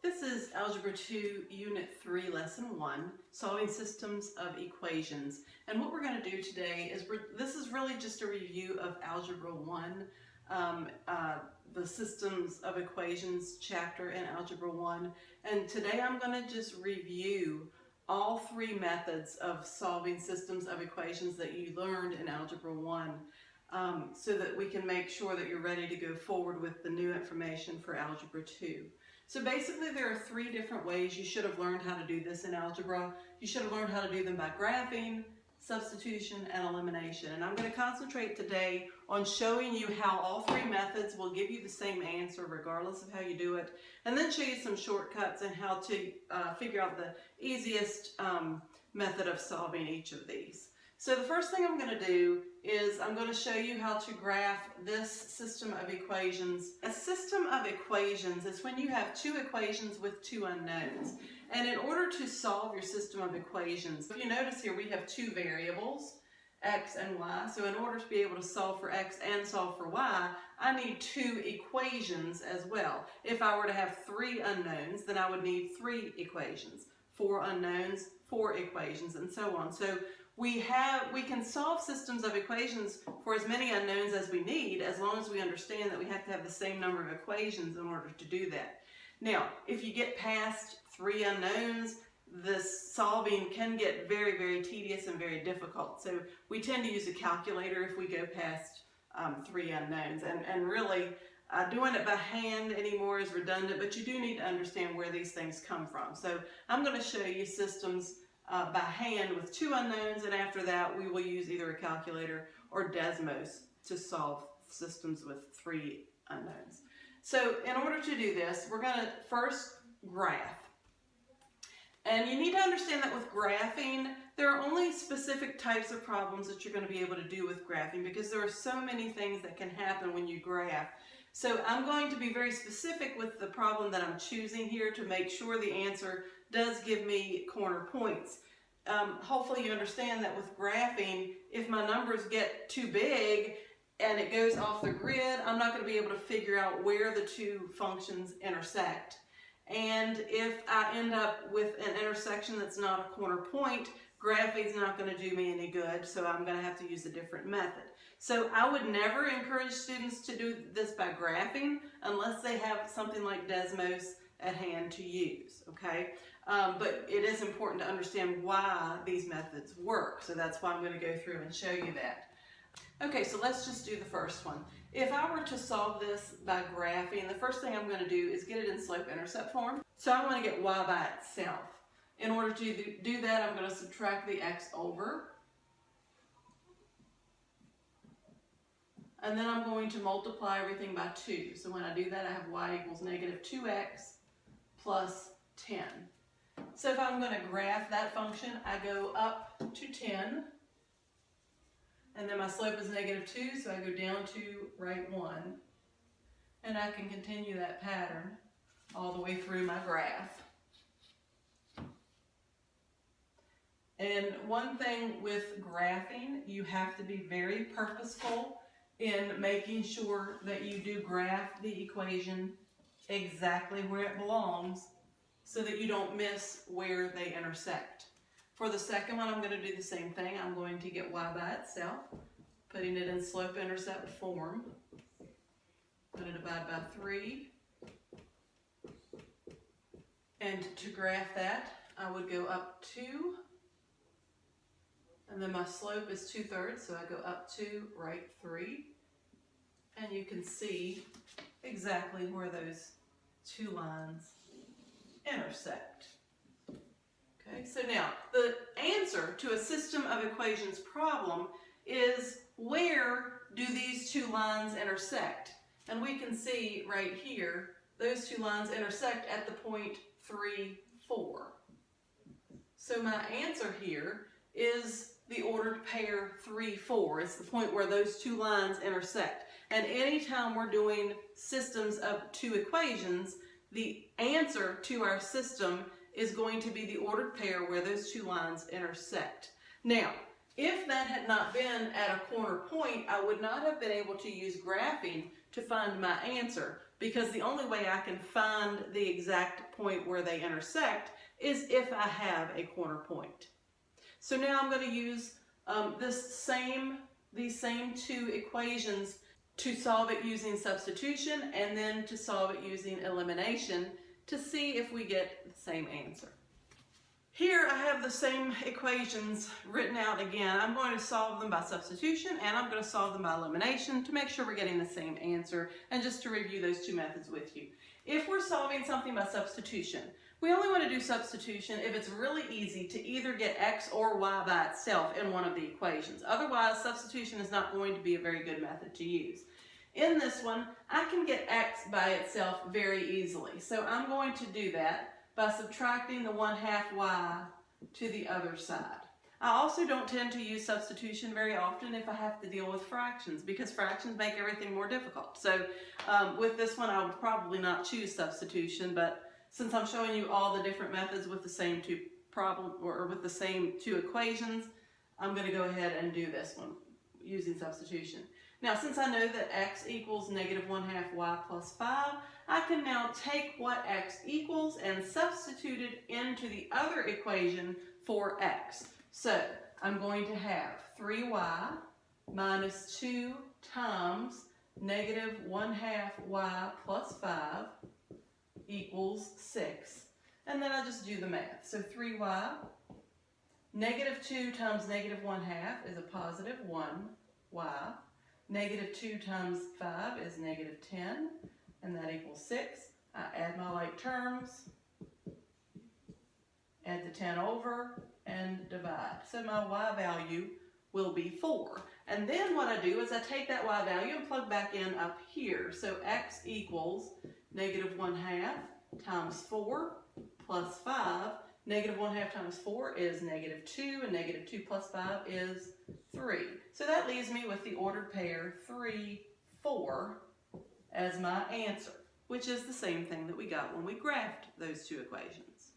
This is Algebra 2, Unit 3, Lesson 1, Solving Systems of Equations. And what we're going to do today is, this is really just a review of Algebra 1, the Systems of Equations chapter in Algebra 1. And today I'm going to just review all three methods of solving systems of equations that you learned in Algebra 1. So that we can make sure that you're ready to go forward with the new information for Algebra 2. So basically there are three different ways you should have learned how to do this in algebra. You should have learned how to do them by graphing, substitution, and elimination. And I'm going to concentrate today on showing you how all three methods will give you the same answer regardless of how you do it, and then show you some shortcuts and how to figure out the easiest method of solving each of these. So the first thing I'm going to do is I'm going to show you how to graph this system of equations. A system of equations is when you have two equations with two unknowns. And in order to solve your system of equations, if you notice here we have two variables, x and y. So in order to be able to solve for x and solve for y, I need two equations as well. If I were to have three unknowns, then I would need three equations. Four unknowns, four equations, and so on. So we can solve systems of equations for as many unknowns as we need, as long as we understand that we have to have the same number of equations in order to do that. Now, if you get past three unknowns, this solving can get very, very tedious and very difficult. So we tend to use a calculator if we go past three unknowns. And really, doing it by hand anymore is redundant, but you do need to understand where these things come from. So I'm going to show you systems by hand with two unknowns, and after that we will use either a calculator or Desmos to solve systems with three unknowns. So in order to do this, we're going to first graph. And you need to understand that with graphing, there are only specific types of problems that you're going to be able to do with graphing, because there are so many things that can happen when you graph. So I'm going to be very specific with the problem that I'm choosing here to make sure the answer does give me corner points. Hopefully you understand that with graphing, if my numbers get too big and it goes off the grid, I'm not going to be able to figure out where the two functions intersect. And if I end up with an intersection that's not a corner point, graphing is not going to do me any good, so I'm going to have to use a different method. So I would never encourage students to do this by graphing unless they have something like Desmos at hand to use, okay? But it is important to understand why these methods work, so that's why I'm going to go through and show you that. Okay, so let's just do the first one. If I were to solve this by graphing, the first thing I'm going to do is get it in slope-intercept form. So I want to get y by itself. In order to do that, I'm going to subtract the x over. And then I'm going to multiply everything by 2. So when I do that, I have y equals negative 2x plus 10. So if I'm going to graph that function, I go up to 10. And then my slope is negative 2, so I go down to right 1. And I can continue that pattern all the way through my graph. And one thing with graphing, you have to be very purposeful in making sure that you do graph the equation exactly where it belongs so that you don't miss where they intersect. For the second one, I'm going to do the same thing. I'm going to get y by itself, putting it in slope-intercept form. I'm going to divide by 3. And to graph that, I would go up 2. And then my slope is 2/3, so I go up 2, right 3. And you can see exactly where those two lines intersect. Okay, so now the answer to a system of equations problem is, where do these two lines intersect? And we can see right here, those two lines intersect at the point 3, 4. So my answer here is the ordered pair 3, 4. It's the point where those two lines intersect. And anytime we're doing systems of two equations, the answer to our system is going to be the ordered pair where those two lines intersect. Now, if that had not been at a corner point, I would not have been able to use graphing to find my answer, because the only way I can find the exact point where they intersect is if I have a corner point. So now I'm going to use these same two equations to solve it using substitution and then to solve it using elimination to see if we get the same answer. Here I have the same equations written out again. I'm going to solve them by substitution and I'm going to solve them by elimination to make sure we're getting the same answer, and just to review those two methods with you. If we're solving something by substitution, we only want to do substitution if it's really easy to either get x or y by itself in one of the equations. Otherwise, substitution is not going to be a very good method to use. In this one, I can get x by itself very easily. So I'm going to do that by subtracting the 1/2 y to the other side. I also don't tend to use substitution very often if I have to deal with fractions, because fractions make everything more difficult. So with this one, I would probably not choose substitution, but since I'm showing you all the different methods with the same with the same two equations, I'm going to go ahead and do this one using substitution. Now, since I know that x equals -1/2 y plus 5, I can now take what x equals and substitute it into the other equation for x. So I'm going to have 3y minus 2 times -1/2 y plus 5 equals 6. And then I just do the math. So 3y, -2 times -1/2 is a positive 1y. -2 times 5 is -10, and that equals 6. I add my like terms, add the 10 over, and divide. So my y value will be 4. And then what I do is I take that y value and plug back in up here. So x equals -1/2 times 4 plus 5. -1/2 times 4 is -2, and -2 plus 5 is 3. So that leaves me with the ordered pair 3, 4 as my answer, which is the same thing that we got when we graphed those two equations.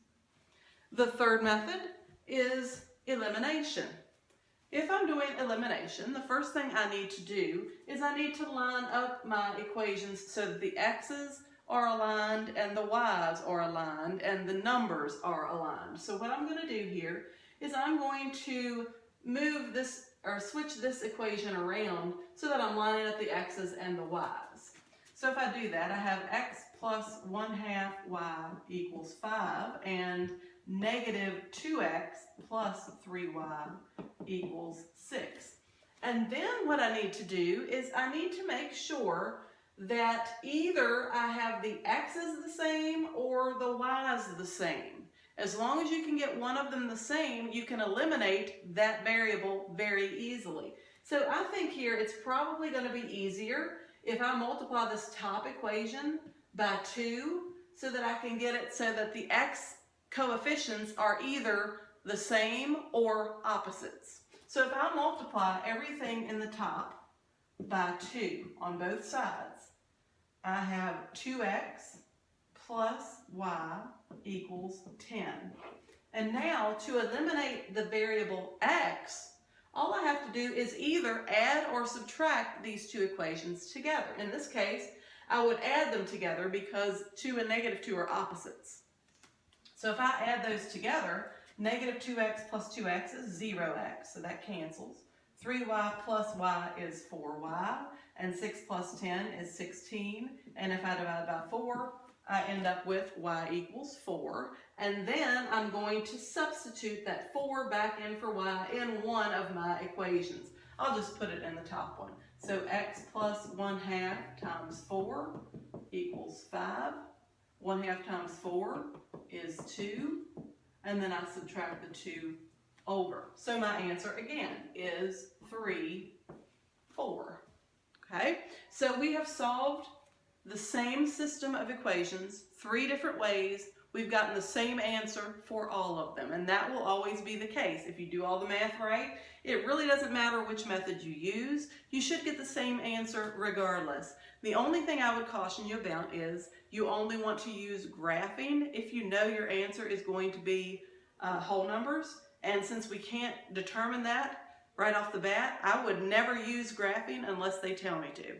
The third method is elimination. If I'm doing elimination, the first thing I need to do is I need to line up my equations so that the x's are aligned and the y's are aligned and the numbers are aligned. So what I'm going to do here is I'm going to move this or switch this equation around so that I'm lining up the x's and the y's. So if I do that, I have x plus 1/2 y equals 5 and -2x plus 3y equals 6. And then what I need to do is I need to make sure that either I have the x's the same or the y's the same. As long as you can get one of them the same, you can eliminate that variable very easily. So I think here it's probably going to be easier if I multiply this top equation by 2 so that I can get it so that the x coefficients are either the same or opposites. So if I multiply everything in the top by 2 on both sides, I have 2x plus y equals 10. And now to eliminate the variable x, all I have to do is either add or subtract these two equations together. In this case, I would add them together because 2 and -2 are opposites. So if I add those together, -2x plus 2x is 0x, so that cancels. 3y plus y is 4y, and 6 plus 10 is 16. And if I divide by 4, I end up with y equals 4. And then I'm going to substitute that 4 back in for y in one of my equations. I'll just put it in the top one. So x plus 1/2 times 4 equals 5. 1/2 times 4 is 2. And then I subtract the 2 over. So my answer again is 3, 4. Okay, so we have solved the same system of equations 3 different ways. We've gotten the same answer for all of them, and that will always be the case. If you do all the math right, it really doesn't matter which method you use. You should get the same answer regardless. The only thing I would caution you about is you only want to use graphing if you know your answer is going to be whole numbers. And since we can't determine that right off the bat, I would never use graphing unless they tell me to.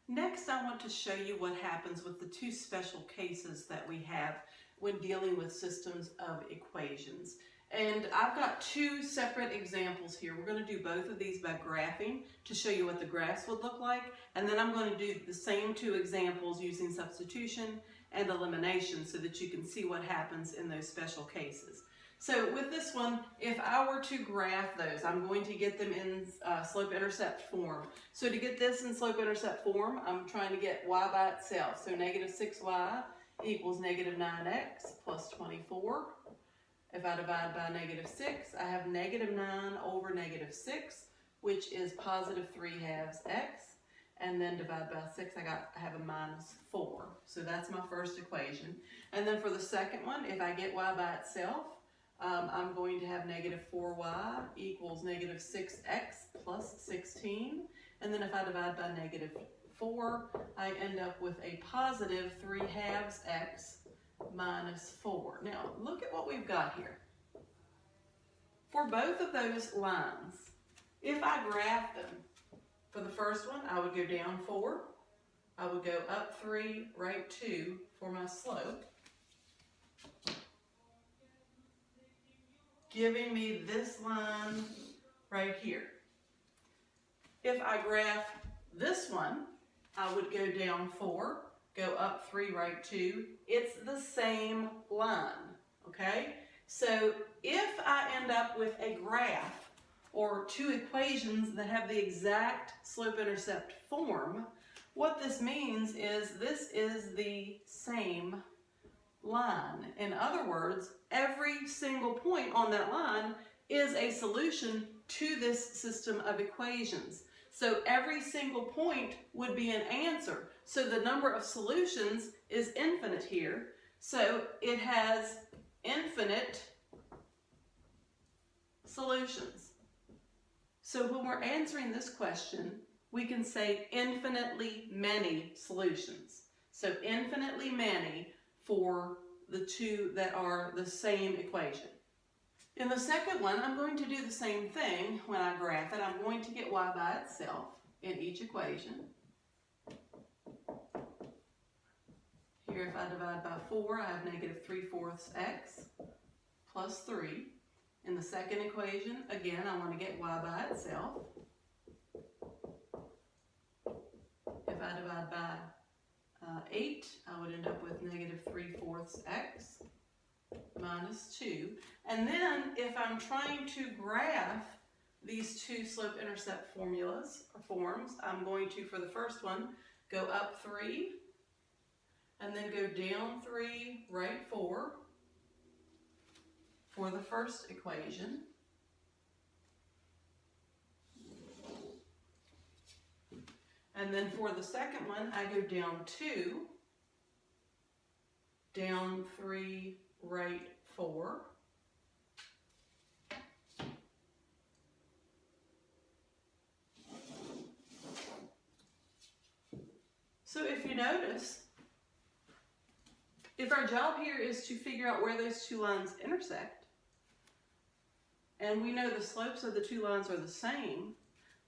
Next, I want to show you what happens with the two special cases that we have when dealing with systems of equations. And I've got two separate examples here. We're going to do both of these by graphing to show you what the graphs would look like. And then I'm going to do the same two examples using substitution and elimination so that you can see what happens in those special cases. So with this one, if I were to graph those, I'm going to get them in slope-intercept form. So to get this in slope-intercept form, I'm trying to get y by itself. So negative 6y equals negative 9x plus 24. If I divide by negative 6, I have negative 9 over negative 6, which is positive 3/2 x. And then divide by 6, I have a minus 4. So that's my first equation. And then for the second one, if I get y by itself, I'm going to have negative 4y equals negative 6x plus 16. And then if I divide by negative 4, I end up with a positive 3/2 x minus 4. Now, look at what we've got here. For both of those lines, if I graph them, for the first one, I would go down 4. I would go up 3, right 2 for my slope, giving me this line right here. If I graph this one, I would go down 4, go up 3, right 2. It's the same line, okay? So if I end up with a graph or two equations that have the exact slope-intercept form, what this means is this is the same line. In other words, every single point on that line is a solution to this system of equations. So every single point would be an answer. So the number of solutions is infinite here. So it has infinite solutions. So when we're answering this question, we can say infinitely many solutions. So infinitely many for the two that are the same equation. In the second one, I'm going to do the same thing when I graph it. I'm going to get y by itself in each equation. Here, if I divide by 4, I have negative 3/4 x plus 3. In the second equation, again, I want to get y by itself. If I divide by 8, I would end up with negative 3/4 x minus 2. And then if I'm trying to graph these two slope-intercept forms, I'm going to, for the first one, go up 3 and then go down 3, right 4 for the first equation. And then for the second one, I go down 2, down 3, right 4. So if you notice, if our job here is to figure out where those two lines intersect, and we know the slopes of the two lines are the same,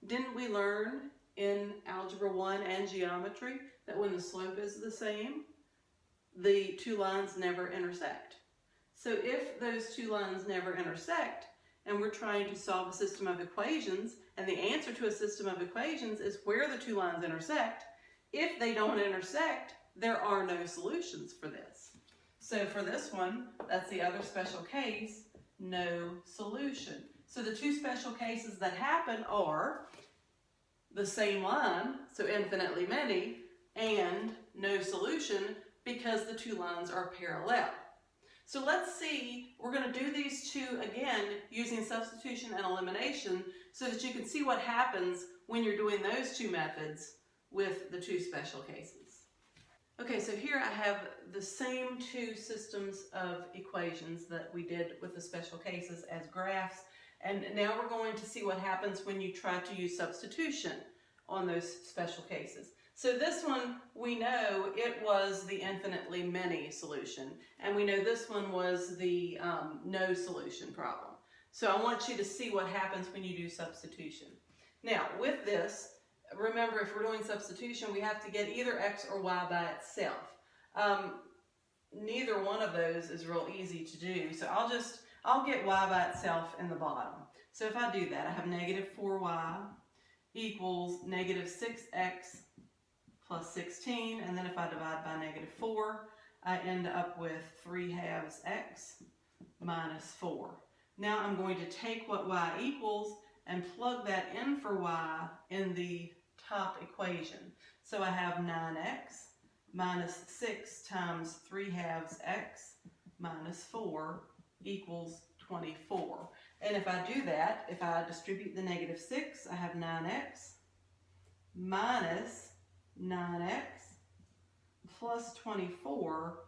didn't we learn in Algebra 1 and Geometry that when the slope is the same, the two lines never intersect? So if those two lines never intersect, and we're trying to solve a system of equations, and the answer to a system of equations is where the two lines intersect, if they don't intersect, there are no solutions for this. So for this one, that's the other special case, no solution. So the two special cases that happen are the same line, so infinitely many, and no solution because the two lines are parallel. So let's see, we're going to do these two again using substitution and elimination so that you can see what happens when you're doing those two methods with the two special cases. Okay, so here I have the same two systems of equations that we did with the special cases as graphs, and now we're going to see what happens when you try to use substitution on those special cases. So this one, we know it was the infinitely many solution, and we know this one was the no solution problem. So I want you to see what happens when you do substitution. Now, with this, remember, if we're doing substitution, we have to get either x or y by itself. Neither one of those is real easy to do, so I'll get y by itself in the bottom. So if I do that, I have negative 4y equals negative 6x plus 16, and then if I divide by negative 4, I end up with 3/2 x minus 4. Now I'm going to take what y equals and plug that in for y in the top equation. So I have 9x minus 6 times 3/2 x minus 4 equals 24. And if I do that, if I distribute the negative 6, I have 9x minus 9x plus 24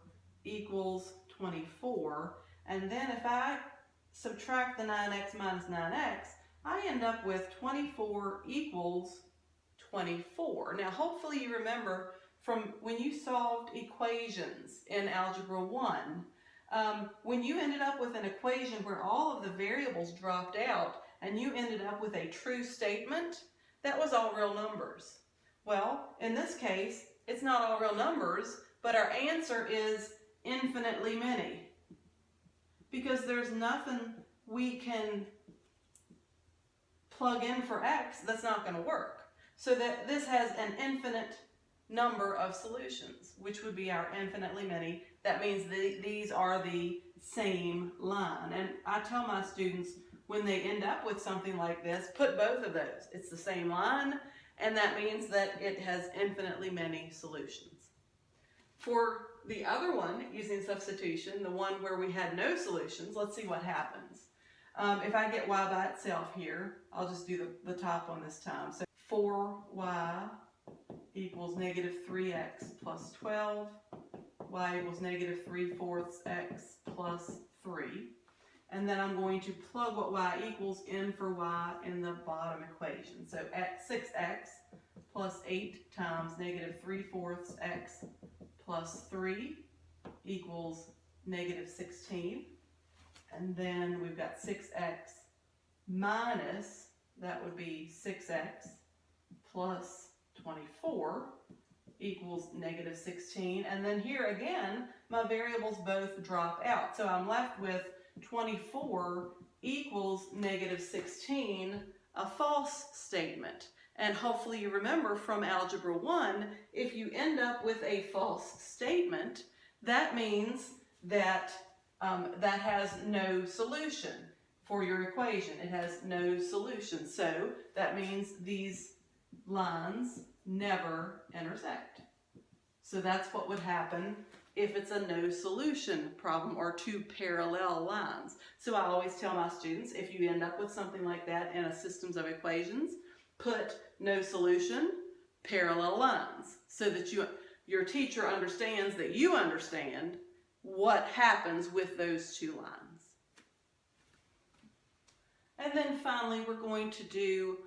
equals 24. And then if I subtract the 9x minus 9x, I end up with 24 equals 24. Now hopefully you remember from when you solved equations in Algebra 1, when you ended up with an equation where all of the variables dropped out and you ended up with a true statement, that was all real numbers. Well, in this case, it's not all real numbers, but our answer is infinitely many, because there's nothing we can plug in for x that's not going to work. So that this has an infinite number of solutions, which would be our infinitely many. That means these are the same line. And I tell my students when they end up with something like this, put both of those. It's the same line, and that means that it has infinitely many solutions. For the other one, using substitution, the one where we had no solutions, let's see what happens. If I get y by itself here, I'll just do the top one this time. So 4y equals negative 3x plus 12. Y equals negative 3/4 x plus 3. And then I'm going to plug what y equals in for y in the bottom equation. So at 6x plus 8 times negative 3/4 x plus 3 equals negative 16. And then we've got 6x minus, that would be 6x plus 24 equals negative 16. And then here again, my variables both drop out. So I'm left with 24 equals negative 16, a false statement. And hopefully you remember from Algebra 1, if you end up with a false statement, that means that that has no solution for your equation. It has no solution. So that means these lines never intersect. So that's what would happen if it's a no solution problem or two parallel lines. So I always tell my students, if you end up with something like that in a systems of equations, put no solution, parallel lines, so that your teacher understands that you understand what happens with those two lines. And then finally, we're going to do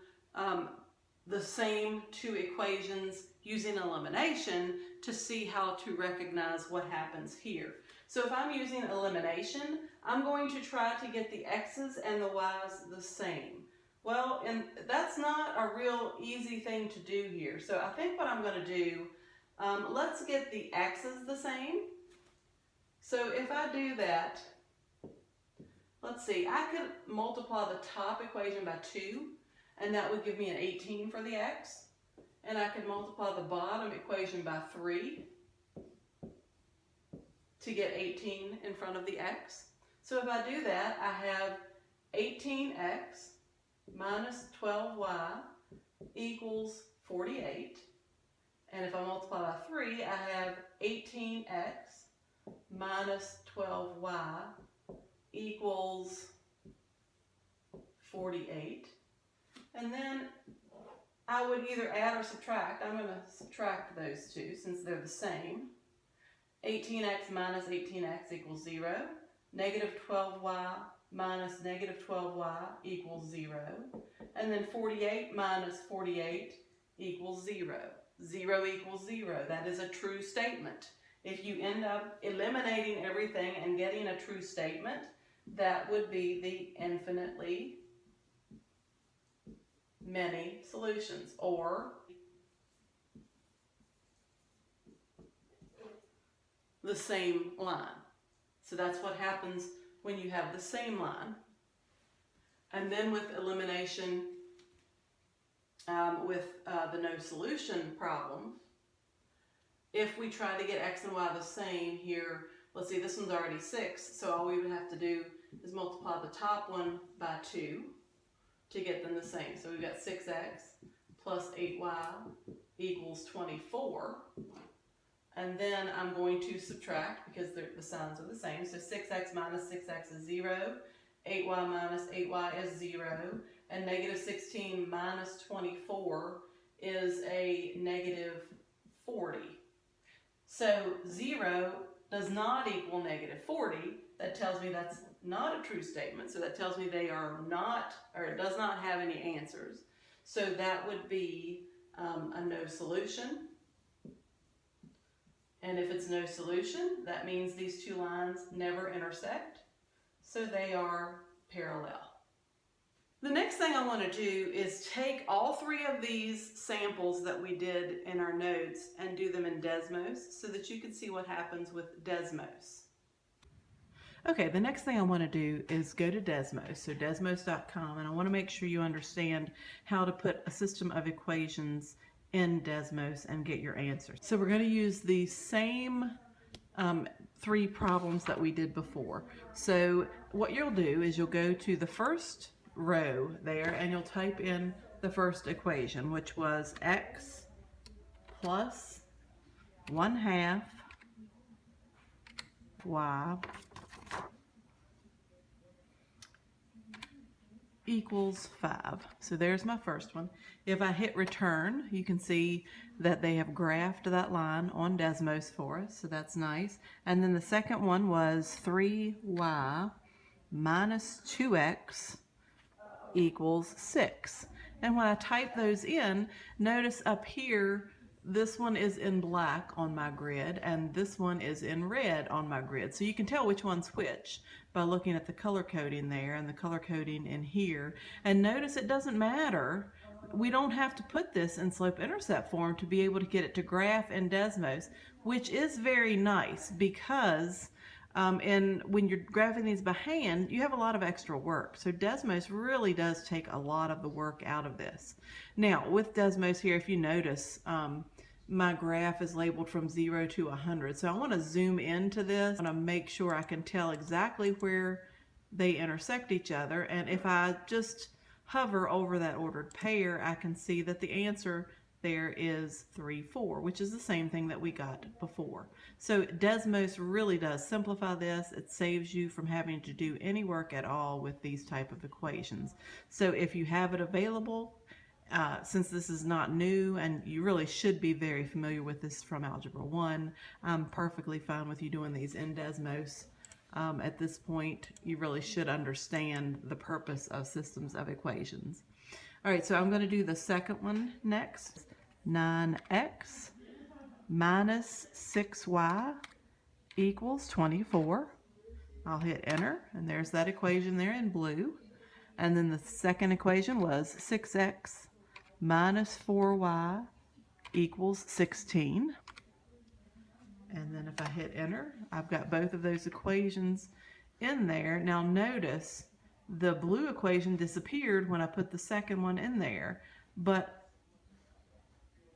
the same two equations using elimination to see how to recognize what happens here. So if I'm using elimination, I'm going to try to get the x's and the y's the same. Well, and that's not a real easy thing to do here. So I think what I'm going to do, let's get the x's the same. So if I do that, let's see, I could multiply the top equation by 2, and that would give me an 18 for the x. And I could multiply the bottom equation by 3 to get 18 in front of the x. So if I do that, I have 18x minus 12y equals 48. And if I multiply by 3, I have 18x minus 12y equals 48. And then I would either add or subtract. I'm going to subtract those two since they're the same. 18x minus 18x equals 0. Negative 12y minus negative 12y equals 0. And then 48 minus 48 equals 0. 0 equals 0. That is a true statement. If you end up eliminating everything and getting a true statement, that would be the infinitely many solutions, or the same line. So that's what happens when you have the same line. And then with elimination, with the no solution problem, if we try to get x and y the same here, let's see, this one's already 6, so all we would have to do is multiply the top one by 2 to get them the same. So we've got 6x plus 8y equals 24. And then I'm going to subtract because the signs are the same. So 6x minus 6x is 0, 8y minus 8y is 0, and negative 16 minus 24 is a negative 40. So 0 does not equal negative 40. That tells me that's not a true statement. So that tells me they are not, or it does not have any answers. So that would be a no solution. And if it's no solution, that means these two lines never intersect. So they are parallel. The next thing I want to do is take all 3 of these samples that we did in our notes and do them in Desmos so that you can see what happens with Desmos. Okay, the next thing I want to do is go to Desmos, so desmos.com, and I want to make sure you understand how to put a system of equations in Desmos and get your answers. So we're going to use the same 3 problems that we did before. So what you'll do is you'll go to the first row there and you'll type in the first equation, which was x plus 1/2 y equals 5. So there's my first one. If I hit return, you can see that they have graphed that line on Desmos for us, so that's nice. And then the second one was 3y minus 2x equals 6. And when I type those in, notice up here, this one is in black on my grid and this one is in red on my grid. So you can tell which one's which by looking at the color coding there and the color coding in here. And notice it doesn't matter. We don't have to put this in slope-intercept form to be able to get it to graph in Desmos, which is very nice because when you're graphing these by hand, you have a lot of extra work. So Desmos really does take a lot of the work out of this. Now with Desmos here, if you notice, my graph is labeled from 0 to 100. So I want to zoom into this. I want to make sure I can tell exactly where they intersect each other. And if I just hover over that ordered pair, I can see that the answer there is 3, 4, which is the same thing that we got before. So Desmos really does simplify this. It saves you from having to do any work at all with these type of equations. So if you have it available, since this is not new and you really should be very familiar with this from Algebra 1, I'm perfectly fine with you doing these in Desmos. At this point, you really should understand the purpose of systems of equations. All right, so I'm going to do the second one next. 9x minus 6y equals 24. I'll hit enter, and there's that equation there in blue. And then the second equation was 6x minus 4y equals 16. And then if I hit enter, I've got both of those equations in there. Now notice the blue equation disappeared when I put the second one in there, but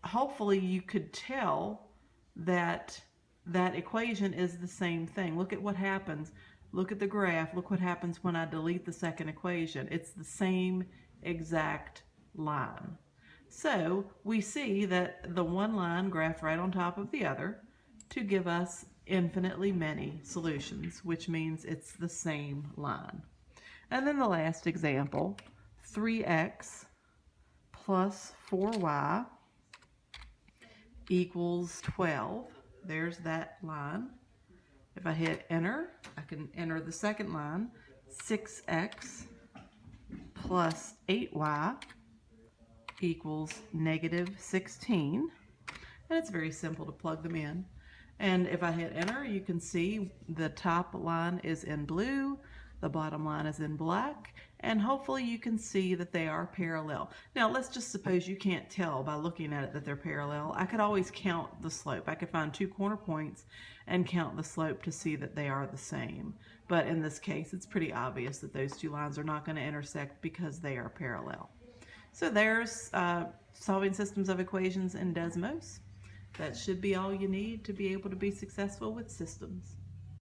hopefully you could tell that that equation is the same thing. Look at what happens. Look at the graph. Look what happens when I delete the second equation. It's the same exact line. So we see that the one line graphed right on top of the other to give us infinitely many solutions, which means it's the same line. And then the last example, 3x plus 4y equals 12. There's that line. If I hit enter, I can enter the second line, 6x plus 8y equals negative 16. And it's very simple to plug them in. And if I hit enter, you can see the top line is in blue, the bottom line is in black, and hopefully you can see that they are parallel. Now let's just suppose you can't tell by looking at it that they're parallel. I could always count the slope. I could find two corner points and count the slope to see that they are the same. But in this case, it's pretty obvious that those two lines are not going to intersect because they are parallel. So there's solving systems of equations in Desmos. That should be all you need to be able to be successful with systems.